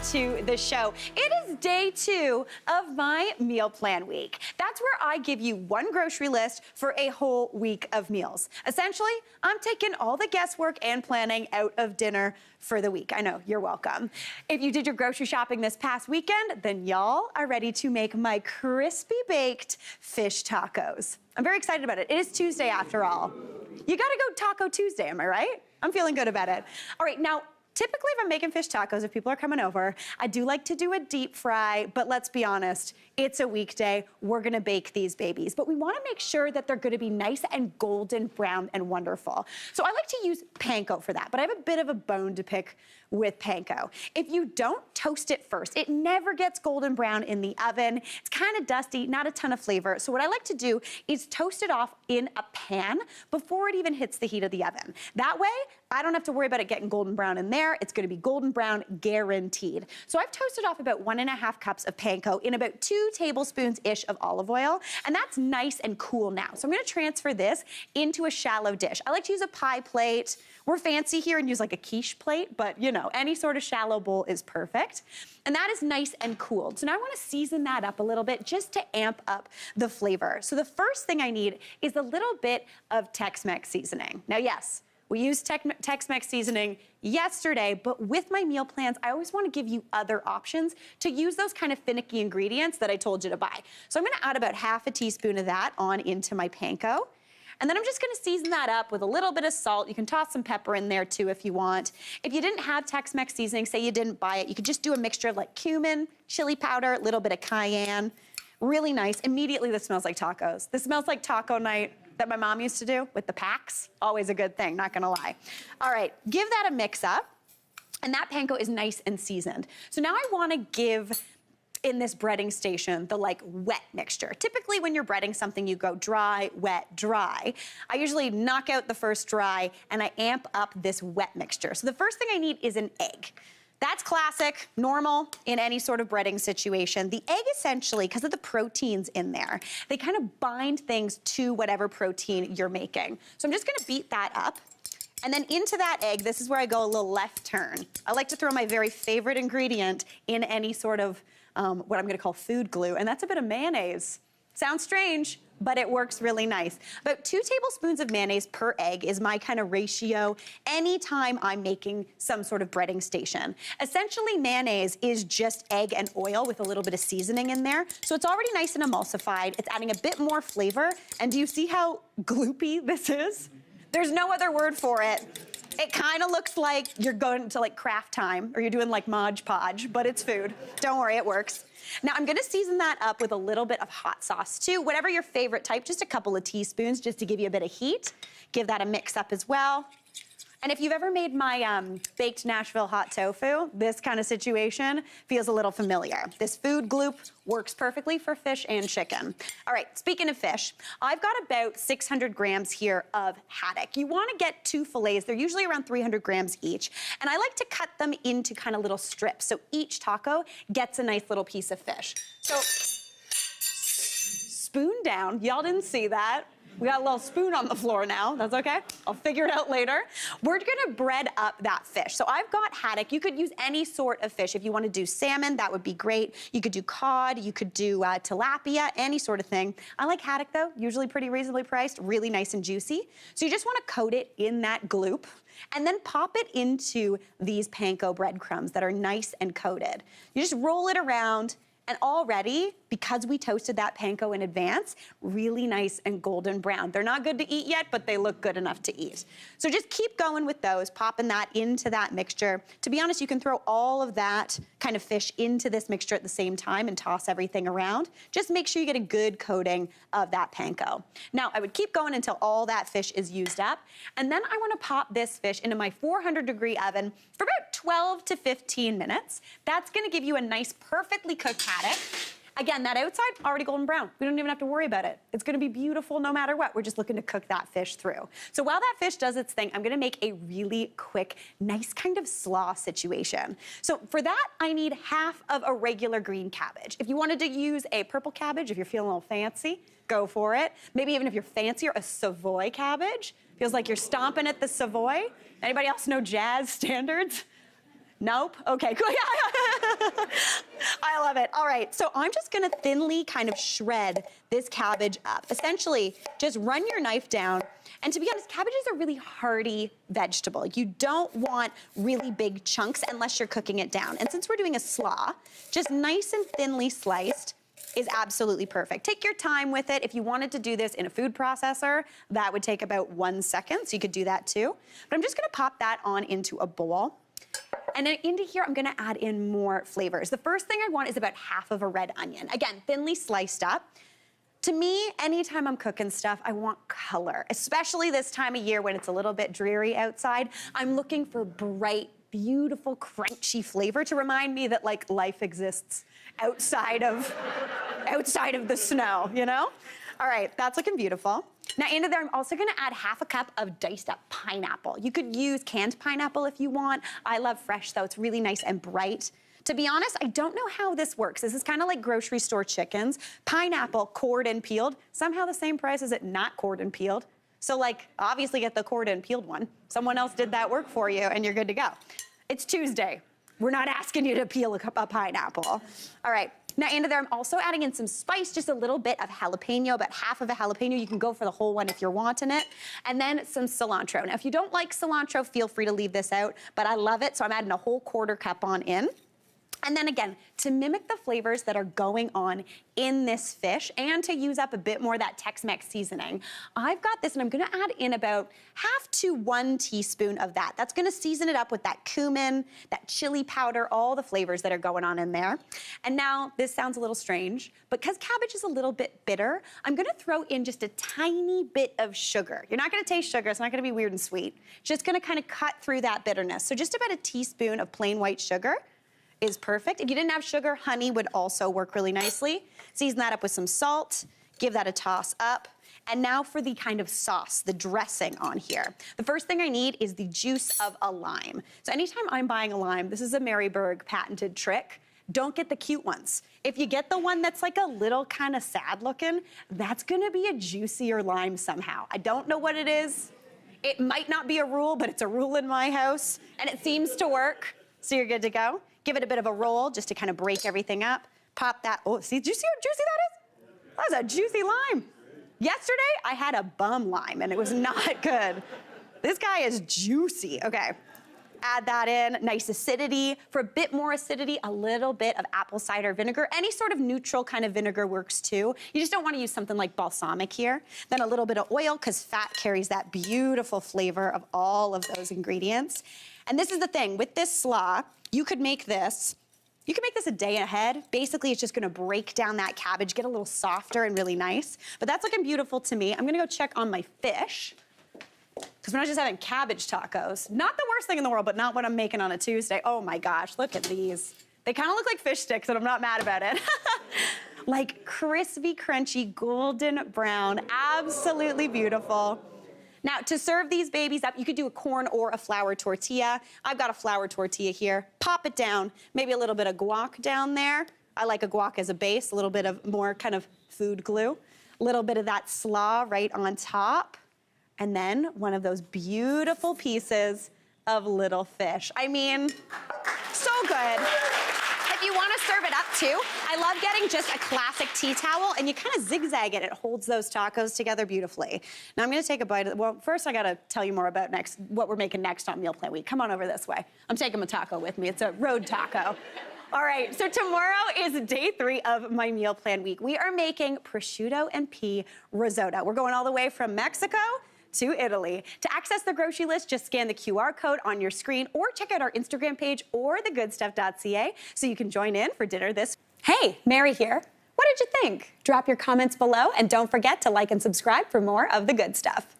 to the show. It is day 2 of my meal plan week. That's where I give you one grocery list for a whole week of meals. Essentially, I'm taking all the guesswork and planning out of dinner for the week. I know, you're welcome. If you did your grocery shopping this past weekend, then y'all are ready to make my crispy baked fish tacos. I'm very excited about it. It is Tuesday after all. You gotta go Taco Tuesday, am I right? I'm feeling good about it. All right, now, typically, if I'm making fish tacos, if people are coming over, I do like to do a deep fry, but let's be honest, it's a weekday. We're gonna bake these babies, but we wanna make sure that they're gonna be nice and golden brown and wonderful. So I like to use panko for that, but I have a bit of a bone to pick with panko. If you don't toast it first, it never gets golden brown in the oven. It's kind of dusty, not a ton of flavor. So what I like to do is toast it off in a pan before it even hits the heat of the oven. That way, I don't have to worry about it getting golden brown in there. It's gonna be golden brown guaranteed. So I've toasted off about 1.5 cups of panko in about 2 tablespoons-ish of olive oil, and that's nice and cool now. So I'm gonna transfer this into a shallow dish. I like to use a pie plate. We're fancy here and use like a quiche plate, but you know, any sort of shallow bowl is perfect. And that is nice and cooled. So now I wanna season that up a little bit just to amp up the flavor. So the first thing I need is a little bit of Tex-Mex seasoning. Now, yes, we used Tex-Mex seasoning yesterday, but with my meal plans, I always want to give you other options to use those kind of finicky ingredients that I told you to buy. So I'm going to add about 1/2 teaspoon of that on into my panko. And then I'm just gonna season that up with a little bit of salt. You can toss some pepper in there too if you want. If you didn't have Tex-Mex seasoning, say you didn't buy it, you could just do a mixture of like cumin, chili powder, a little bit of cayenne. Really nice. Immediately this smells like tacos. This smells like taco night that my mom used to do with the packs. Always a good thing, not gonna lie. All right, give that a mix up. And that panko is nice and seasoned. So now I wanna give in this breading station, the like wet mixture. Typically when you're breading something, you go dry, wet, dry. I usually knock out the first dry and I amp up this wet mixture. So the first thing I need is an egg. That's classic, normal in any sort of breading situation. The egg essentially, because of the proteins in there, they kind of bind things to whatever protein you're making. So I'm just gonna beat that up. And then into that egg, this is where I go a little left turn. I like to throw my very favorite ingredient in any sort of what I'm gonna call food glue, and that's a bit of mayonnaise. Sounds strange, but it works really nice. About 2 tablespoons of mayonnaise per egg is my kind of ratio anytime I'm making some sort of breading station. Essentially, mayonnaise is just egg and oil with a little bit of seasoning in there. So it's already nice and emulsified. It's adding a bit more flavor. And do you see how gloopy this is? There's no other word for it. It kind of looks like you're going to like craft time or you're doing like Mod Podge, but it's food. Don't worry, it works. Now I'm gonna season that up with a little bit of hot sauce too, whatever your favorite type, just a couple of teaspoons just to give you a bit of heat. Give that a mix up as well. And if you've ever made my baked Nashville hot tofu, this kind of situation feels a little familiar. This food gloop works perfectly for fish and chicken. All right, speaking of fish, I've got about 600 grams here of haddock. You wanna get 2 fillets. They're usually around 300 grams each. And I like to cut them into kind of little strips. So each taco gets a nice little piece of fish. So spoon down, y'all didn't see that. We got a little spoon on the floor now, that's okay. I'll figure it out later. We're gonna bread up that fish. So I've got haddock. You could use any sort of fish. If you wanna do salmon, that would be great. You could do cod, you could do tilapia, any sort of thing. I like haddock though, usually pretty reasonably priced, really nice and juicy. So you just wanna coat it in that gloop and then pop it into these panko breadcrumbs that are nice and coated. You just roll it around. And already, because we toasted that panko in advance, really nice and golden brown. They're not good to eat yet, but they look good enough to eat. So just keep going with those, popping that into that mixture. To be honest, you can throw all of that kind of fish into this mixture at the same time and toss everything around. Just make sure you get a good coating of that panko. Now, I would keep going until all that fish is used up. And then I wanna pop this fish into my 400-degree oven for about 12 to 15 minutes. That's gonna give you a nice, perfectly cooked haddock. Again, that outside, already golden brown. We don't even have to worry about it. It's gonna be beautiful no matter what. We're just looking to cook that fish through. So while that fish does its thing, I'm gonna make a really quick, nice kind of slaw situation. So for that, I need 1/2 of a regular green cabbage. If you wanted to use a purple cabbage, if you're feeling a little fancy, go for it. Maybe even if you're fancier, a Savoy cabbage. Feels like you're stomping at the Savoy. Anybody else know jazz standards? Nope. Okay, cool. I love it. All right, so I'm just gonna thinly kind of shred this cabbage up. Essentially, just run your knife down. And to be honest, cabbage is a really hearty vegetable. You don't want really big chunks unless you're cooking it down. And since we're doing a slaw, just nice and thinly sliced is absolutely perfect. Take your time with it. If you wanted to do this in a food processor, that would take about 1 second, so you could do that too. But I'm just gonna pop that on into a bowl. And then into here, I'm gonna add in more flavors. The first thing I want is about half of a red onion. Again, thinly sliced up. To me, anytime I'm cooking stuff, I want color, especially this time of year when it's a little bit dreary outside. I'm looking for bright, beautiful, crunchy flavor to remind me that like life exists outside of the snow, you know? All right, that's looking beautiful. Now into there, I'm also gonna add half a cup of diced up pineapple. You could use canned pineapple if you want. I love fresh though, it's really nice and bright. To be honest, I don't know how this works. This is kind of like grocery store chickens. Pineapple, cored and peeled, somehow the same price as it not cored and peeled. So like, obviously get the cored and peeled one. Someone else did that work for you and you're good to go. It's Tuesday. We're not asking you to peel a pineapple. All right, now into there, I'm also adding in some spice, just a little bit of jalapeno, about half of a jalapeno. You can go for the whole one if you're wanting it. And then some cilantro. Now, if you don't like cilantro, feel free to leave this out, but I love it, so I'm adding a whole quarter cup on in. And then again, to mimic the flavors that are going on in this fish and to use up a bit more of that Tex-Mex seasoning, I've got this and I'm gonna add in about half to 1 teaspoon of that. That's gonna season it up with that cumin, that chili powder, all the flavors that are going on in there. And now, this sounds a little strange, but because cabbage is a little bit bitter, I'm gonna throw in just a tiny bit of sugar. You're not gonna taste sugar, it's not gonna be weird and sweet. Just gonna kind of cut through that bitterness. So just about a teaspoon of plain white sugar is perfect. If you didn't have sugar, honey would also work really nicely. Season that up with some salt, give that a toss up. And now for the kind of sauce, the dressing on here. The first thing I need is the juice of a lime. So anytime I'm buying a lime, this is a Berg patented trick. Don't get the cute ones. If you get the one that's like a little kind of sad looking, that's gonna be a juicier lime somehow. I don't know what it is. It might not be a rule, but it's a rule in my house, and it seems to work, so you're good to go. Give it a bit of a roll just to kind of break everything up. Pop that, oh, see, do you see how juicy that is? That was a juicy lime. Yesterday, I had a bum lime and it was not good. This guy is juicy. Okay, add that in, nice acidity. For a bit more acidity, a little bit of apple cider vinegar. Any sort of neutral kind of vinegar works too. You just don't want to use something like balsamic here. Then a little bit of oil, because fat carries that beautiful flavor of all of those ingredients. And this is the thing, with this slaw, you could make this a day ahead. Basically, it's just gonna break down that cabbage, get a little softer and really nice. But that's looking beautiful to me. I'm gonna go check on my fish, because we're not just having cabbage tacos. Not the worst thing in the world, but not what I'm making on a Tuesday. Oh my gosh, look at these. They kind of look like fish sticks, and I'm not mad about it. Like crispy, crunchy, golden brown, absolutely beautiful. Now, to serve these babies up, you could do a corn or a flour tortilla. I've got a flour tortilla here. Pop it down, maybe a little bit of guac down there. I like a guac as a base, a little bit of more kind of food glue. A little bit of that slaw right on top. And then one of those beautiful pieces of little fish. I mean, so good. If you want to serve it up too, I love getting just a classic tea towel and you kind of zigzag it. It holds those tacos together beautifully. Now I'm going to take a bite of, well, first I got to tell you more about what we're making next on Meal Plan Week. Come on over this way. I'm taking my taco with me. It's a road taco. All right, so tomorrow is day 3 of my Meal Plan Week. We are making prosciutto and pea risotto. We're going all the way from Mexico to Italy. To access the grocery list, just scan the QR code on your screen or check out our Instagram page or thegoodstuff.ca so you can join in for dinner this. Hey, Mary here. What did you think? Drop your comments below and don't forget to like and subscribe for more of The Good Stuff.